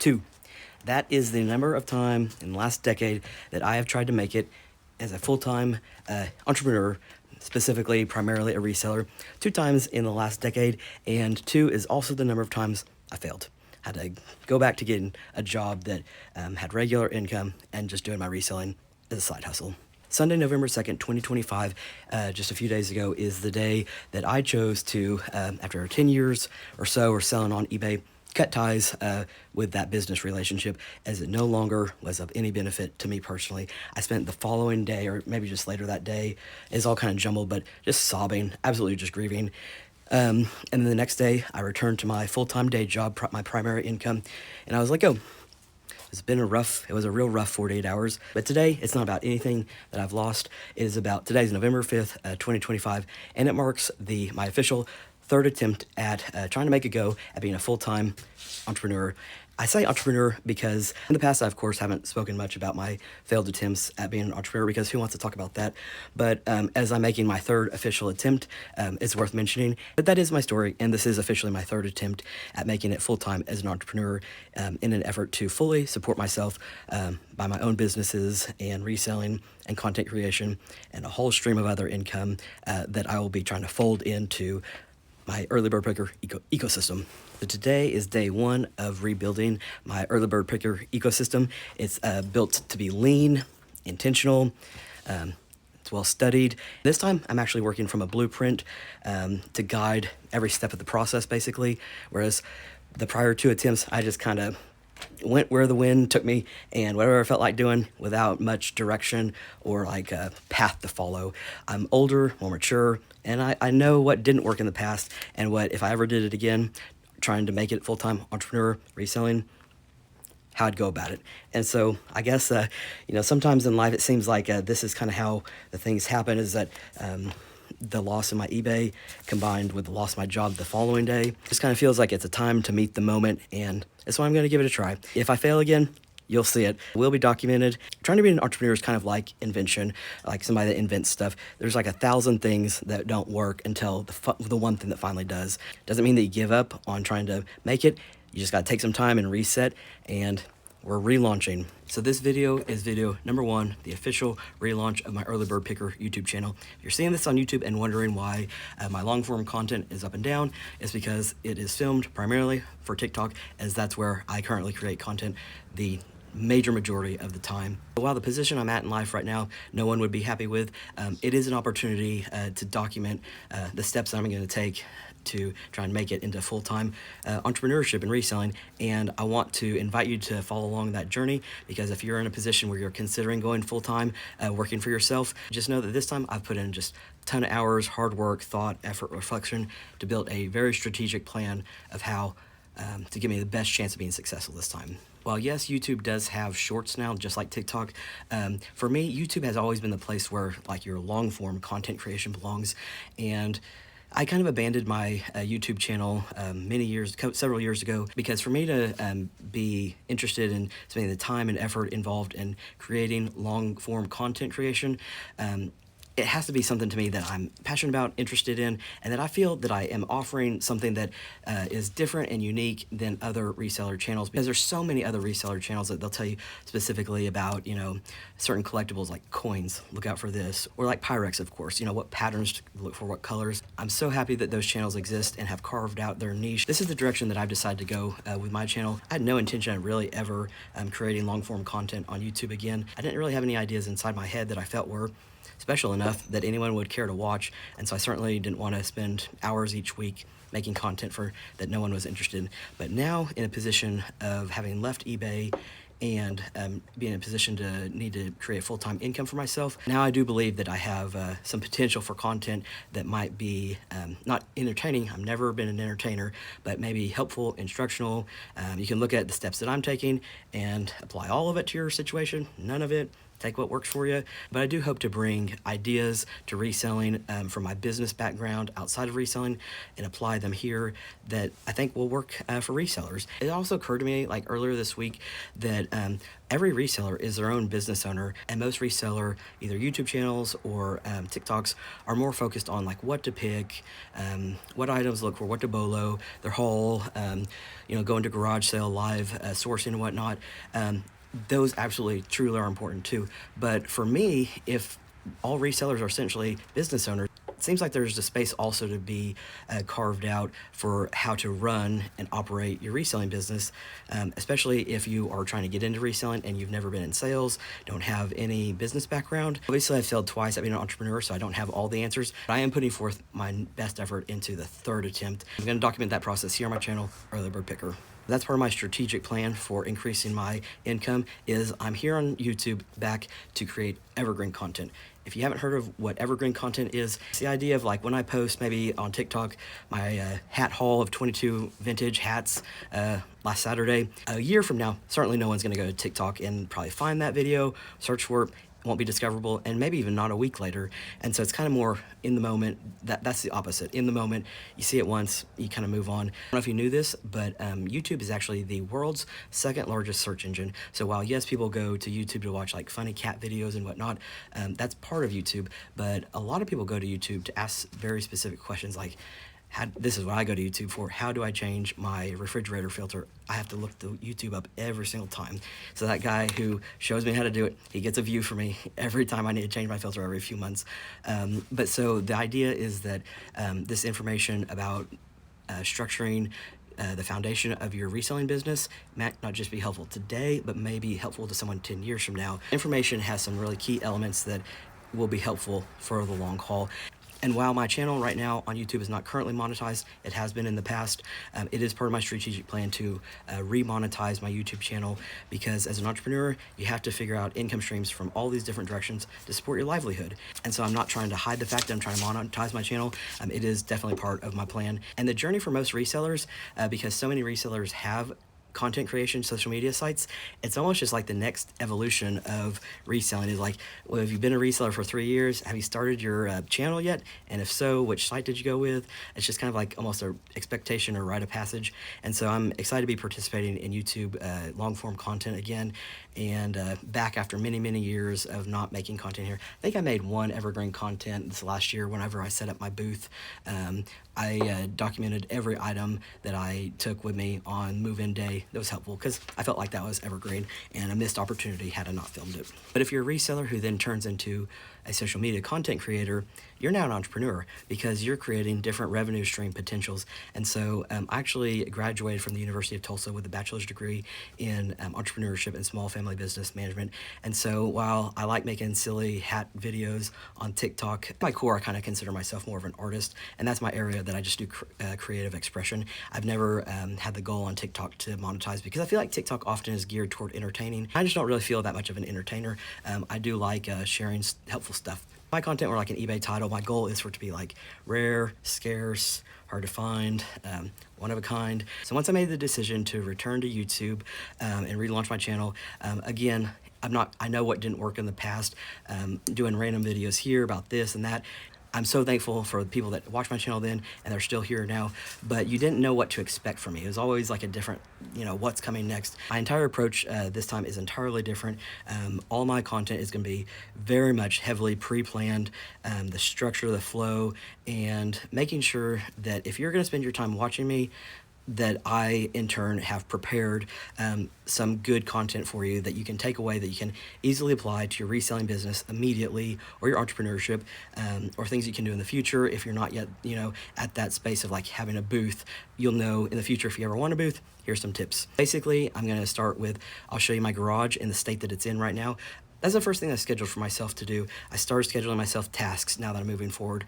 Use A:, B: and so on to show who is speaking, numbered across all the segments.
A: 2. That is the number of time in the last decade that I have tried to make it as a full-time entrepreneur, specifically primarily a reseller, 2 times in the last decade, and 2 is also the number of times I failed. I had to go back to getting a job that had regular income and just doing my reselling as a side hustle. Sunday, November 2nd, 2025, just a few days ago, is the day that I chose to, after 10 years or so, selling on eBay, cut ties with that business relationship, as it no longer was of any benefit to me personally. I spent the following day, or maybe just later that day, it's all kind of jumbled, but just sobbing, absolutely just grieving. And then the next day, I returned to my full-time day job, my primary income, and I was like, oh, it was a real rough 48 hours. But today, it's not about anything that I've lost. It is about, today's November 5th, 2025, and it marks my official 3rd attempt at trying to make a go at being a full-time entrepreneur. I say entrepreneur because in the past I, of course, haven't spoken much about my failed attempts at being an entrepreneur, because who wants to talk about that? But as I'm making my 3rd official attempt, it's worth mentioning that that is my story, and this is officially my 3rd attempt at making it full-time as an entrepreneur, in an effort to fully support myself by my own businesses and reselling and content creation and a whole stream of other income that I will be trying to fold into my early bird picker ecosystem. So today is day 1 of rebuilding my early bird picker ecosystem. It's built to be lean, intentional, it's well studied. This time I'm actually working from a blueprint to guide every step of the process, basically, whereas the prior 2 attempts I just kind of went where the wind took me and whatever I felt like doing without much direction or like a path to follow. I'm older, more mature, and I know what didn't work in the past and what, if I ever did it again, trying to make it full-time entrepreneur, reselling, how I'd go about it. And so I guess, sometimes in life it seems like this is kind of how the things happen, is that the loss in my eBay combined with the loss of my job the following day just kind of feels like it's a time to meet the moment, and that's why I'm going to give it a try. If I fail again, you'll see it. It will be documented. Trying to be an entrepreneur is kind of like invention, like somebody that invents stuff. There's like 1,000 things that don't work until the one thing that finally does. Doesn't mean that you give up on trying to make it. You just got to take some time and reset, and we're relaunching. So this video is video number 1, the official relaunch of my Early Bird Picker YouTube channel. If you're seeing this on YouTube and wondering why my long form content is up and down, it's because it is filmed primarily for TikTok, as that's where I currently create content the major majority of the time. While the position I'm at in life right now, no one would be happy with, it is an opportunity to document the steps I'm going to take to try and make it into full-time entrepreneurship and reselling, and I want to invite you to follow along that journey, because if you're in a position where you're considering going full-time, working for yourself, just know that this time I've put in just a ton of hours, hard work, thought, effort, reflection to build a very strategic plan of how to give me the best chance of being successful this time. While yes, YouTube does have shorts now, just like TikTok, for me, YouTube has always been the place where like your long-form content creation belongs, and I kind of abandoned my YouTube channel several years ago, because for me to be interested in spending the time and effort involved in creating long-form content creation, it has to be something to me that I'm passionate about, interested in, and that I feel that I am offering something that is different and unique than other reseller channels, because there's so many other reseller channels that they'll tell you specifically about, certain collectibles like coins, look out for this, or like Pyrex, of course, what patterns to look for, what colors. I'm so happy that those channels exist and have carved out their niche. This is the direction that I've decided to go with my channel. I had no intention of really ever creating long-form content on YouTube again. I didn't really have any ideas inside my head that I felt were special enough that anyone would care to watch, and so I certainly didn't want to spend hours each week making content that no one was interested in. But now, in a position of having left eBay and being in a position to need to create full-time income for myself, now I do believe that I have some potential for content that might be not entertaining. I've never been an entertainer, but maybe helpful, instructional. You can look at the steps that I'm taking and apply all of it to your situation, none of it. take what works for you. But I do hope to bring ideas to reselling from my business background outside of reselling and apply them here that I think will work for resellers. It also occurred to me like earlier this week that every reseller is their own business owner, and most reseller either YouTube channels or TikToks are more focused on like what to pick, what items to look for, what to bolo, their haul, going to garage sale, live sourcing and whatnot. Those absolutely truly are important too. But for me, if all resellers are essentially business owners, it seems like there's a space also to be carved out for how to run and operate your reselling business, especially if you are trying to get into reselling and you've never been in sales, don't have any business background. Obviously, I've failed twice at being an entrepreneur, so I don't have all the answers. But I am putting forth my best effort into the third attempt. I'm going to document that process here on my channel, Early Bird Picker. That's part of my strategic plan for increasing my income is I'm here on YouTube back to create evergreen content. If you haven't heard of what evergreen content is, it's the idea of like when I post maybe on TikTok my hat haul of 22 vintage hats last Saturday, a year from now, certainly no one's going to go to TikTok and probably find that video, search for it. Won't be discoverable, and maybe even not a week later. And so it's kind of more in the moment. That's the opposite. In the moment, you see it once, you kind of move on. I don't know if you knew this, but YouTube is actually the world's second largest search engine. So while yes, people go to YouTube to watch like funny cat videos and whatnot, that's part of YouTube. But a lot of people go to YouTube to ask very specific questions like, this is what I go to YouTube for. How do I change my refrigerator filter? I have to look the YouTube up every single time. So that guy who shows me how to do it, he gets a view for me every time I need to change my filter every few months. But so the idea is that this information about structuring the foundation of your reselling business might not just be helpful today, but may be helpful to someone 10 years from now. Information has some really key elements that will be helpful for the long haul. And while my channel right now on YouTube is not currently monetized, it has been in the past, it is part of my strategic plan to remonetize my YouTube channel, because as an entrepreneur, you have to figure out income streams from all these different directions to support your livelihood. And so I'm not trying to hide the fact that I'm trying to monetize my channel. It is definitely part of my plan. And the journey for most resellers, because so many resellers have content creation, social media sites, it's almost just like the next evolution of reselling is like, well, have you been a reseller for 3 years? Have you started your channel yet? And if so, which site did you go with? It's just kind of like almost a expectation or rite of passage. And so I'm excited to be participating in YouTube long form content again, and back after many, many years of not making content here. I think I made one evergreen content this last year whenever I set up my booth. I documented every item that I took with me on move-in day. That was helpful because I felt like that was evergreen and a missed opportunity had I not filmed it. But if you're a reseller who then turns into a social media content creator, you're now an entrepreneur because you're creating different revenue stream potentials. And so I actually graduated from the University of Tulsa with a bachelor's degree in entrepreneurship and small family business management. And so while I like making silly hat videos on TikTok, at my core, I kind of consider myself more of an artist, and that's my area that I just do creative expression. I've never had the goal on TikTok to monetize because I feel like TikTok often is geared toward entertaining. I just don't really feel that much of an entertainer. I do like sharing helpful stuff. My content were like an eBay title. My goal is for it to be like rare, scarce, hard to find, one of a kind. So once I made the decision to return to YouTube and relaunch my channel, again, I know what didn't work in the past, doing random videos here about this and that. I'm so thankful for the people that watched my channel then and they're still here now, but you didn't know what to expect from me. It was always like a different, what's coming next. My entire approach this time is entirely different. All my content is going to be very much heavily pre-planned, the structure, the flow, and making sure that if you're going to spend your time watching me, that I, in turn, have prepared some good content for you that you can take away, that you can easily apply to your reselling business immediately, or your entrepreneurship, or things you can do in the future. If you're not yet, at that space of like having a booth, you'll know in the future if you ever want a booth, here's some tips. Basically, I'm going to start with, I'll show you my garage in the state that it's in right now. That's the first thing I scheduled for myself to do. I started scheduling myself tasks now that I'm moving forward,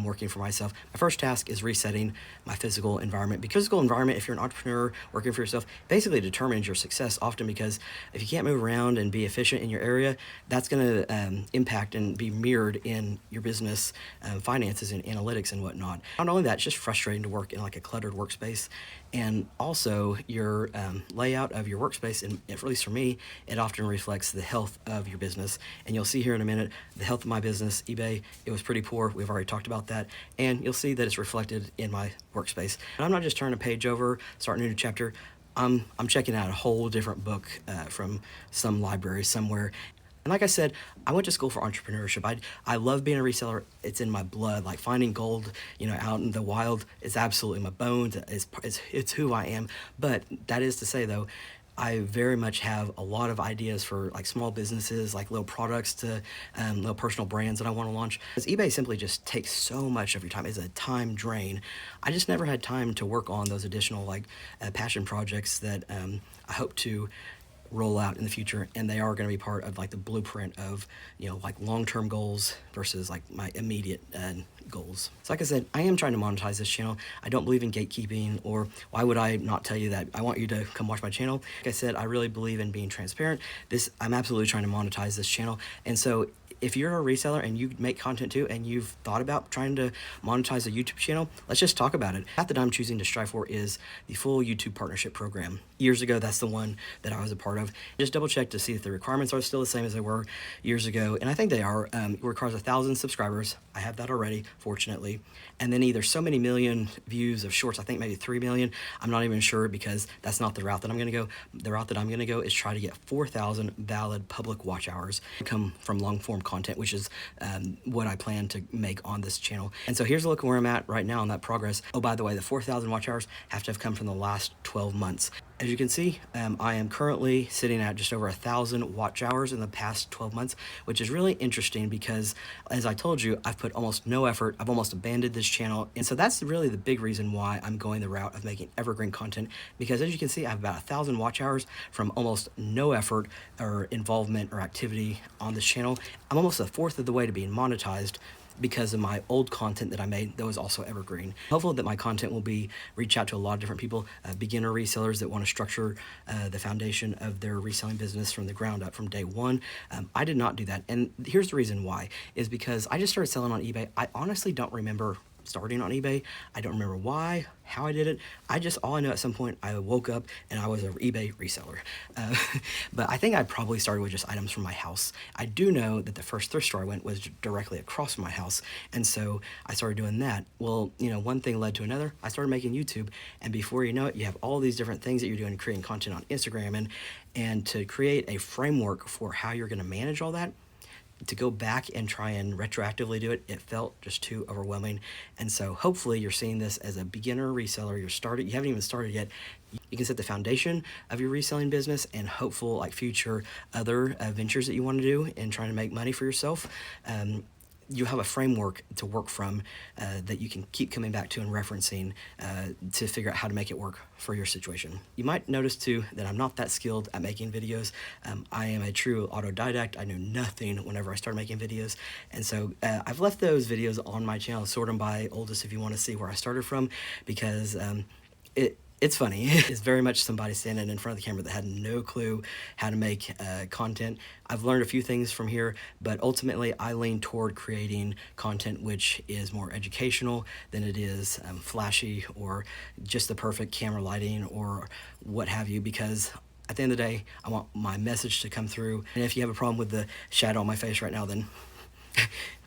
A: working for myself. My first task is resetting my physical environment. Because physical environment, if you're an entrepreneur working for yourself, basically determines your success often, because if you can't move around and be efficient in your area, that's going to impact and be mirrored in your business, finances and analytics and whatnot. Not only that, it's just frustrating to work in like a cluttered workspace. and also your layout of your workspace. And at least for me, it often reflects the health of your business. And you'll see here in a minute the health of my business, eBay. It was pretty poor. We've already talked about that, and you'll see that it's reflected in my workspace. And I'm not just turning a page over, starting a new chapter. I'm checking out a whole different book from some library somewhere. And like I said, I went to school for entrepreneurship. I love being a reseller. It's in my blood. Like finding gold, out in the wild is absolutely my bones. It's who I am. But that is to say, though, I very much have a lot of ideas for like small businesses, like little products to little personal brands that I want to launch. Because eBay simply just takes so much of your time. It's a time drain. I just never had time to work on those additional passion projects that I hope to roll out in the future, and they are going to be part of like the blueprint of long-term goals versus like my immediate goals. So like I said, I am trying to monetize this channel. I don't believe in gatekeeping, or why would I not tell you that I want you to come watch my channel? Like I said, I really believe in being transparent. I'm absolutely trying to monetize this channel. And so if you're a reseller and you make content too, and you've thought about trying to monetize a YouTube channel, let's just talk about it. The path that I'm choosing to strive for is the full YouTube partnership program. Years ago, that's the one that I was a part of. Just double check to see if the requirements are still the same as they were years ago. And I think they are. It requires 1,000 subscribers. I have that already, fortunately. And then either so many million views of shorts, I think maybe 3 million. I'm not even sure, because that's not the route that I'm going to go. The route that I'm going to go is try to get 4,000 valid public watch hours come from long form content, which is what I plan to make on this channel. And so here's a look where I'm at right now on that progress. Oh, by the way, the 4,000 watch hours have to have come from the last 12 months. As you can see, I am currently sitting at just over 1,000 watch hours in the past 12 months, which is really interesting because, as I told you, I've put almost no effort. I've almost abandoned this channel. And so that's really the big reason why I'm going the route of making evergreen content, because as you can see, I have about 1,000 watch hours from almost no effort or involvement or activity on this channel. I'm almost a fourth of the way to being monetized because of my old content that I made that was also evergreen. Hopefully that my content will reach out to a lot of different people, beginner resellers that want to structure the foundation of their reselling business from the ground up, from day one. I did not do that. And here's the reason why, is because I just started selling on eBay. I honestly don't remember starting on eBay. I don't remember why, how I did it. All I know, at some point I woke up and I was an eBay reseller. But I think I probably started with just items from my house. I do know that the first thrift store I went was directly across from my house. And so I started doing that. Well, one thing led to another. I started making YouTube, and before you know it, you have all these different things that you're doing, creating content on Instagram, and to create a framework for how you're going to manage all that, to go back and try and retroactively do it, it felt just too overwhelming. And so hopefully you're seeing this as a beginner reseller. You haven't even started yet. You can set the foundation of your reselling business and hopeful future other ventures that you want to do in trying to make money for yourself. You have a framework to work from that you can keep coming back to and referencing to figure out how to make it work for your situation. You might notice too that I'm not that skilled at making videos. I am a true autodidact. I knew nothing whenever I started making videos. And so I've left those videos on my channel, sort them by oldest if you want to see where I started from, because it's funny. It's very much somebody standing in front of the camera that had no clue how to make content. I've learned a few things from here, but ultimately I lean toward creating content which is more educational than it is flashy or just the perfect camera lighting or what have you, because at the end of the day, I want my message to come through. And if you have a problem with the shadow on my face right now, then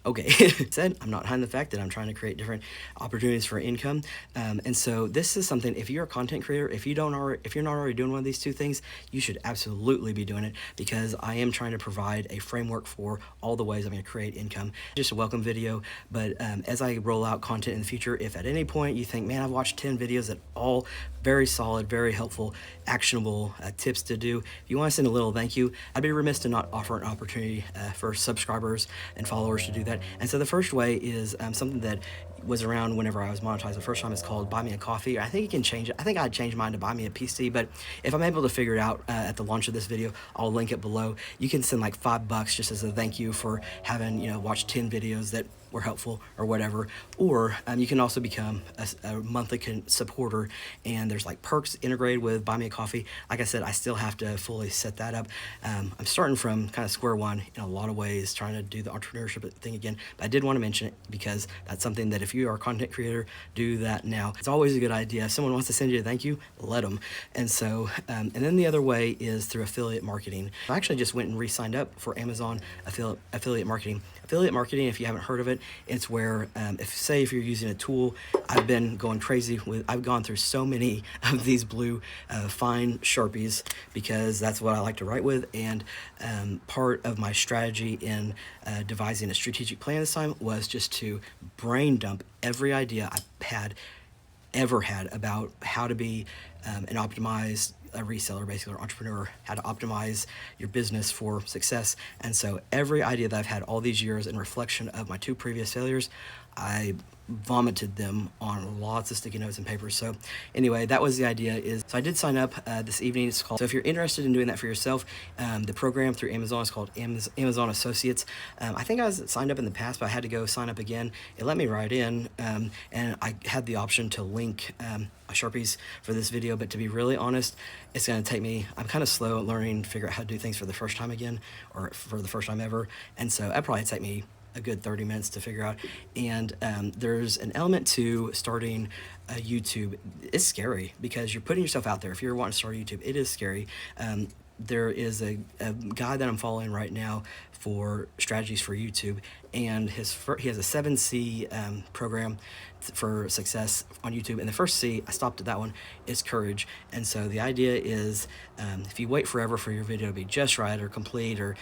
A: okay. Said, I'm not hiding the fact that I'm trying to create different opportunities for income. And so this is something, if you're a content creator, if you're not already doing one of these two things, you should absolutely be doing it, because I am trying to provide a framework for all the ways I'm going to create income. Just a welcome video. But as I roll out content in the future, if at any point you think, man, I've watched 10 videos that all very solid, very helpful, actionable tips to do, if you want to send a little thank you, I'd be remiss to not offer an opportunity for subscribers and followers to do that. And so the first way is something that was around whenever I was monetized the first time. It's called Buy Me a Coffee. I think you can change it. I think I'd change mine to Buy Me a PC, but if I'm able to figure it out at the launch of this video, I'll link it below. You can send like $5 just as a thank you for having watched 10 videos that were helpful or whatever. Or you can also become a monthly supporter, and there's like perks integrated with Buy Me a Coffee. Like I said, I still have to fully set that up. I'm starting from kind of square one in a lot of ways, trying to do the entrepreneurship thing again. But I did want to mention it because that's something that if you are a content creator, do that now. It's always a good idea. If someone wants to send you a thank you, let them. And so, and then the other way is through affiliate marketing. I actually just went and re-signed up for Amazon affiliate marketing. Affiliate marketing, if you haven't heard of it, it's where if you're using a tool, I've been going crazy with, I've gone through so many of these blue fine Sharpies because that's what I like to write with. And part of my strategy in devising a strategic plan this time was just to brain dump every idea I ever had about how to be an optimized a reseller, basically, or entrepreneur, how to optimize your business for success. And so every idea that I've had all these years in reflection of my 2 previous failures, I vomited them on lots of sticky notes and papers. So anyway, that was the idea. So I did sign up this evening. It's called, so if you're interested in doing that for yourself, the program through Amazon is called Amazon Associates. I think I was signed up in the past, but I had to go sign up again. It let me write in, and I had the option to link my Sharpies for this video, but to be really honest, it's going to take me, I'm kind of slow at learning to figure out how to do things for the first time again, or for the first time ever. And so that probably take me a good 30 minutes to figure out. And there's an element to starting a YouTube. It's scary because you're putting yourself out there. If you're wanting to start a YouTube, it is scary. There is a guy that I'm following right now for strategies for YouTube, and he has a 7C program for success on YouTube. And the first C, I stopped at that one, is courage. And so the idea is if you wait forever for your video to be just right or complete or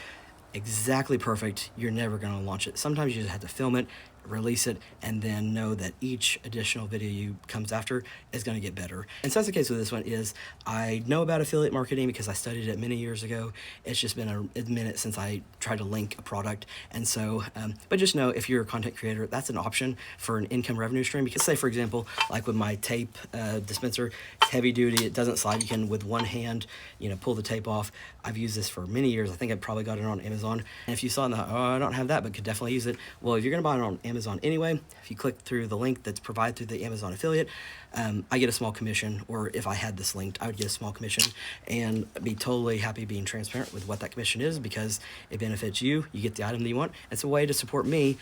A: exactly perfect, you're never going to launch it. Sometimes you just have to film it, release it, and then know that each additional video you comes after is going to get better. And so that's the case with this one. Is I know about affiliate marketing because I studied it many years ago. It's just been a minute since I tried to link a product. And so but just know, if you're a content creator, that's an option for an income revenue stream. Because say, for example, like with my tape dispenser, it's heavy duty, it doesn't slide. You can with one hand pull the tape off. I've used this for many years. I think I probably got it on Amazon. And if you saw in the, I don't have that but could definitely use it, well, if you're going to buy it on Amazon anyway, if you click through the link that's provided through the Amazon affiliate, I get a small commission. Or if I had this linked, I would get a small commission, and be totally happy being transparent with what that commission is, because it benefits you. You get the item that you want. It's a way to support me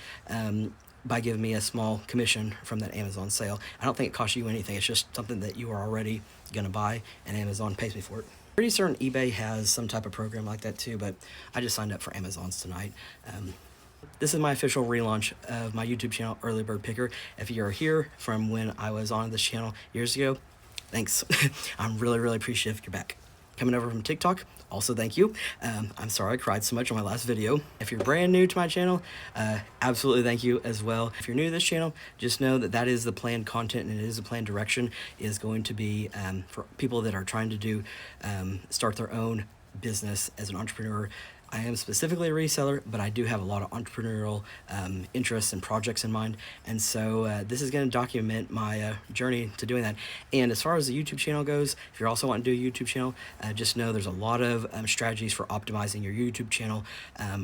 A: by giving me a small commission from that Amazon sale. I don't think it costs you anything. It's just something that you are already going to buy, and Amazon pays me for it. Pretty certain eBay has some type of program like that too, but I just signed up for Amazon's tonight. This is my official relaunch of my YouTube channel, Early Bird Picker. If you're here from when I was on this channel years ago, thanks. I'm really, really appreciative you're back. Coming over from TikTok, also thank you. I'm sorry I cried so much on my last video. If you're brand new to my channel, absolutely thank you as well. If you're new to this channel, just know that that is the planned content, and it is the planned direction, is going to be for people that are trying to do start their own business as an entrepreneur. I am specifically a reseller, but I do have a lot of entrepreneurial interests and projects in mind. And so this is going to document my journey to doing that. And as far as the YouTube channel goes, if you're also wanting to do a YouTube channel, just know there's a lot of strategies for optimizing your YouTube channel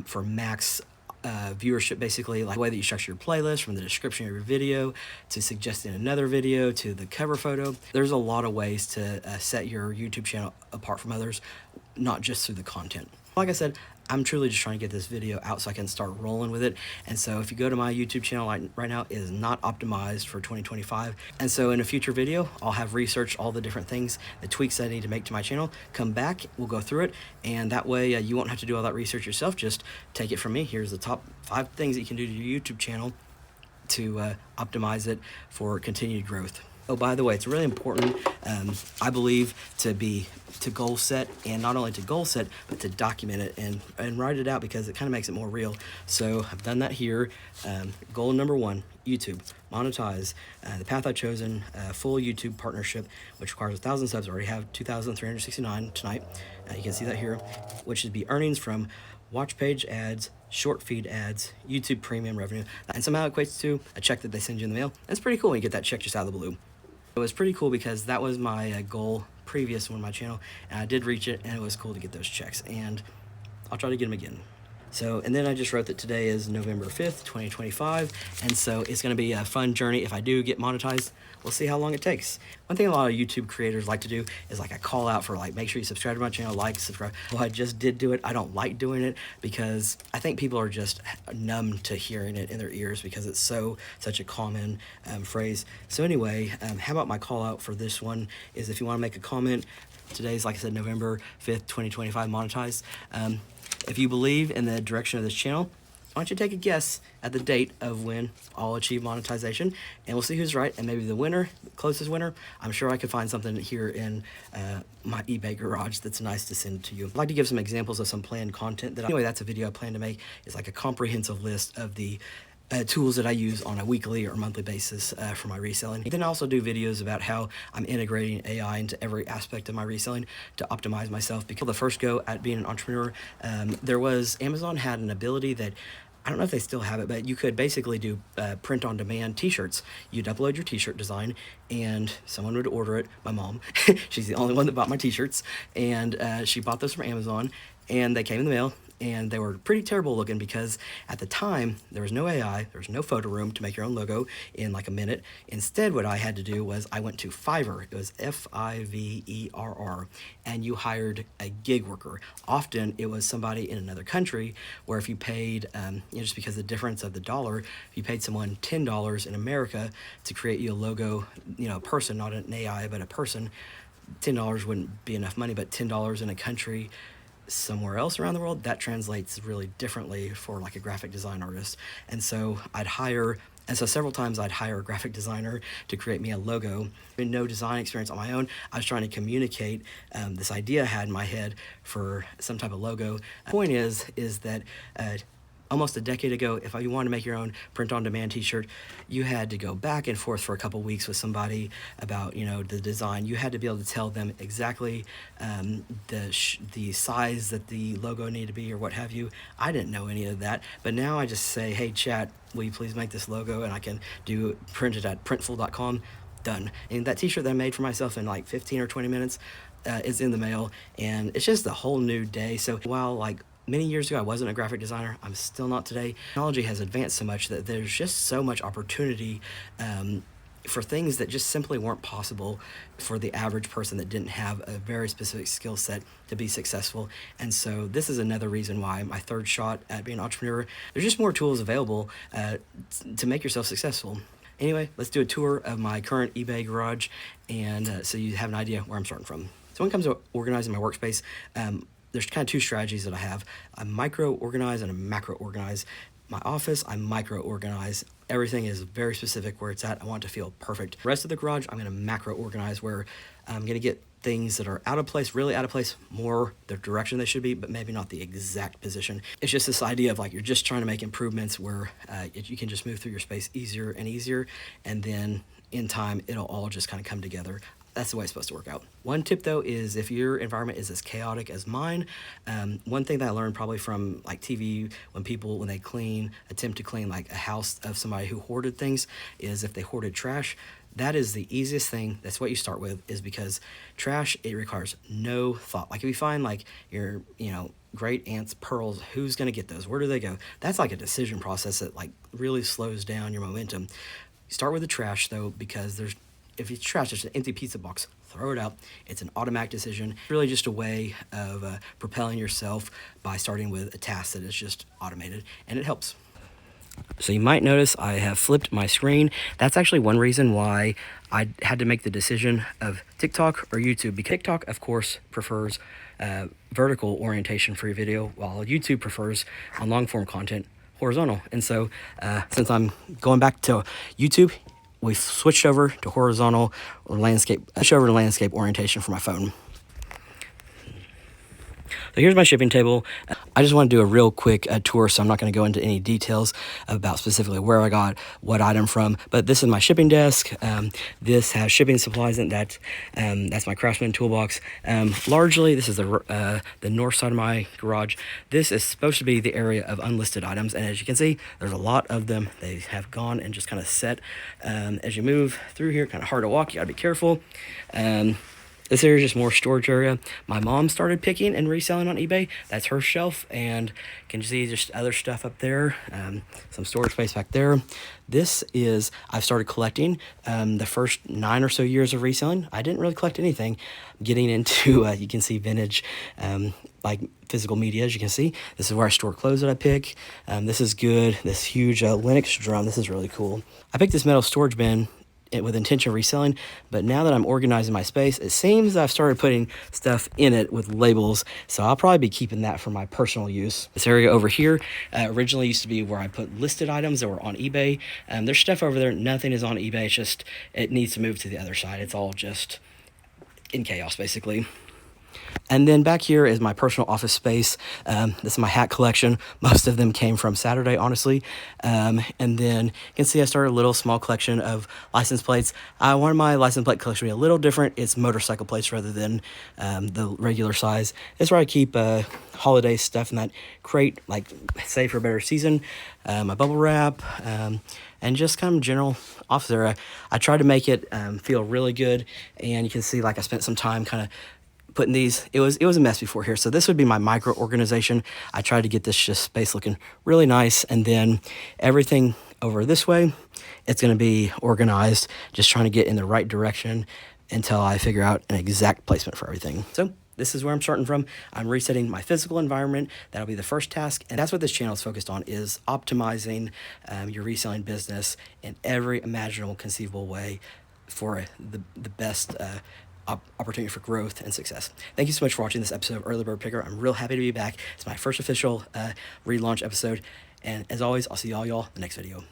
A: for max viewership, basically, like the way that you structure your playlist, from the description of your video to suggesting another video to the cover photo. There's a lot of ways to set your YouTube channel apart from others, not just through the content. Like I said, I'm truly just trying to get this video out so I can start rolling with it. And so if you go to my YouTube channel right now, it is not optimized for 2025. And so in a future video, I'll have researched all the different things, the tweaks I need to make to my channel, come back, we'll go through it. And that way you won't have to do all that research yourself. Just take it from me. Here's the top 5 things that you can do to your YouTube channel to optimize it for continued growth. Oh, by the way, it's really important, I believe, to goal set, and not only to goal set, but to document it and write it out, because it kind of makes it more real. So I've done that here. Goal number 1, YouTube, monetize. The path I've chosen, full YouTube partnership, which requires 1,000 subs. I already have 2,369 tonight. You can see that here, which would be earnings from watch page ads, short feed ads, YouTube premium revenue, and somehow equates to a check that they send you in the mail. And it's pretty cool when you get that check just out of the blue. It was pretty cool because that was my goal previous on my channel, and I did reach it, and it was cool to get those checks, and I'll try to get them again. So, and then I just wrote that today is November 5th, 2025. And so it's going to be a fun journey. If I do get monetized, we'll see how long it takes. One thing a lot of YouTube creators like to do is like a call out for like, make sure you subscribe to my channel, like, subscribe. Well, I just did do it. I don't like doing it because I think people are just numb to hearing it in their ears because it's such a common phrase. So anyway, how about my call out for this one is if you want to make a comment, today's, like I said, November 5th, 2025, monetized. If you believe in the direction of this channel, why don't you take a guess at the date of when I'll achieve monetization, and we'll see who's right, and maybe the winner, the closest winner, I'm sure I could find something here in my eBay garage that's nice to send to you. I'd like to give some examples of some planned content anyway, that's a video I plan to make. It's like a comprehensive list of the tools that I use on a weekly or monthly basis for my reselling. Then I also do videos about how I'm integrating AI into every aspect of my reselling to optimize myself. Because the first go at being an entrepreneur, Amazon had an ability that I don't know if they still have it, but you could basically do print-on-demand t-shirts. You'd upload your t-shirt design, and someone would order it. My mom, she's the only one that bought my t-shirts, and she bought those from Amazon, and they came in the mail, and they were pretty terrible looking because at the time, there was no AI, there was no photo room to make your own logo in like a minute. Instead, what I had to do was I went to Fiverr. It was Fiverr, and you hired a gig worker. Often, it was somebody in another country where if you paid, just because of the difference of the dollar, if you paid someone $10 in America to create you a logo, a person, not an AI, but a person, $10 wouldn't be enough money, but $10 in a country somewhere else around the world, that translates really differently for like a graphic design artist. And so several times I'd hire a graphic designer to create me a logo. No design experience on my own. I was trying to communicate this idea I had in my head for some type of logo. The point is that almost a decade ago, if you wanted to make your own print-on-demand t-shirt, you had to go back and forth for a couple weeks with somebody about, the design. You had to be able to tell them exactly the size that the logo needed to be or what have you. I didn't know any of that, but now I just say, hey, chat, will you please make this logo? And I can print it at printful.com. Done. And that t-shirt that I made for myself in like 15 or 20 minutes is in the mail, and it's just a whole new day. So while many years ago, I wasn't a graphic designer. I'm still not today. Technology has advanced so much that there's just so much opportunity for things that just simply weren't possible for the average person that didn't have a very specific skill set to be successful. And so this is another reason why my third shot at being an entrepreneur, there's just more tools available to make yourself successful. Anyway, let's do a tour of my current eBay garage, and so you have an idea where I'm starting from. So when it comes to organizing my workspace, there's kind of two strategies that I have. I micro-organize and I macro-organize. My office, I micro-organize. Everything is very specific where it's at. I want it to feel perfect. The rest of the garage, I'm going to macro-organize, where I'm going to get things that are out of place, really out of place, more the direction they should be, but maybe not the exact position. It's just this idea of you're just trying to make improvements where you can just move through your space easier and easier, and then in time, it'll all just kind of come together. That's the way it's supposed to work out. One tip though is if your environment is as chaotic as mine, one thing that I learned probably from TV when they attempt to clean like a house of somebody who hoarded things, is if they hoarded trash, that is the easiest thing. That's what you start with, is because trash, it requires no thought. If you find your, great aunt's pearls, who's gonna get those? Where do they go? That's a decision process that really slows down your momentum. Start with the trash though, because if it's trash, it's an empty pizza box, throw it out. It's an automatic decision. Really just a way of propelling yourself by starting with a task that is just automated, and it helps. So you might notice I have flipped my screen. That's actually one reason why I had to make the decision of TikTok or YouTube. Because TikTok, of course, prefers vertical orientation for your video, while YouTube prefers on long-form content horizontal. And so since I'm going back to YouTube, we've switched over to horizontal or landscape orientation for my phone. So here's my shipping table. I just want to do a real quick tour, so I'm not going to go into any details about specifically where I got what item from, but this is my shipping desk. This has shipping supplies in that. That's my Craftsman toolbox. Largely, this is the north side of my garage. This is supposed to be the area of unlisted items, and as you can see, there's a lot of them. They have gone and just kind of set. As you move through here, kind of hard to walk, you gotta be careful. This area is just more storage area. My mom started picking and reselling on eBay. That's her shelf, and you can see just other stuff up there. Some storage space back there. This is, I've started collecting the first 9 or so years of reselling. I didn't really collect anything. Getting into, you can see vintage, like physical media, as you can see. This is where I store clothes that I pick. This is good. This huge Linux drum. This is really cool. I picked this metal storage bin with intention of reselling, but now that I'm organizing my space, it seems I've started putting stuff in it with labels, so I'll probably be keeping that for my personal use. This area over here originally used to be where I put listed items that were on eBay. There's stuff over there, nothing is on eBay, it's just, it needs to move to the other side. It's all just in chaos, basically. And then back here is my personal office space. This is my hat collection. Most of them came from Saturday, honestly. And then you can see I started a little small collection of license plates. I wanted my license plate collection to be a little different. It's motorcycle plates rather than the regular size. This is where I keep holiday stuff in that crate, like save for a better season. My bubble wrap, and just kind of general office area. I tried to make it feel really good, and you can see like I spent some time kind of putting these, it was a mess before here. So this would be my micro organization. I tried to get this just space looking really nice. And then everything over this way, it's going to be organized, just trying to get in the right direction until I figure out an exact placement for everything. So this is where I'm starting from. I'm resetting my physical environment. That'll be the first task. And that's what this channel is focused on, is optimizing your reselling business in every imaginable, conceivable way for the best opportunity for growth and success. Thank you so much for watching this episode of Early Bird Picker. I'm real happy to be back. It's my first official relaunch episode. And as always, I'll see y'all in the next video.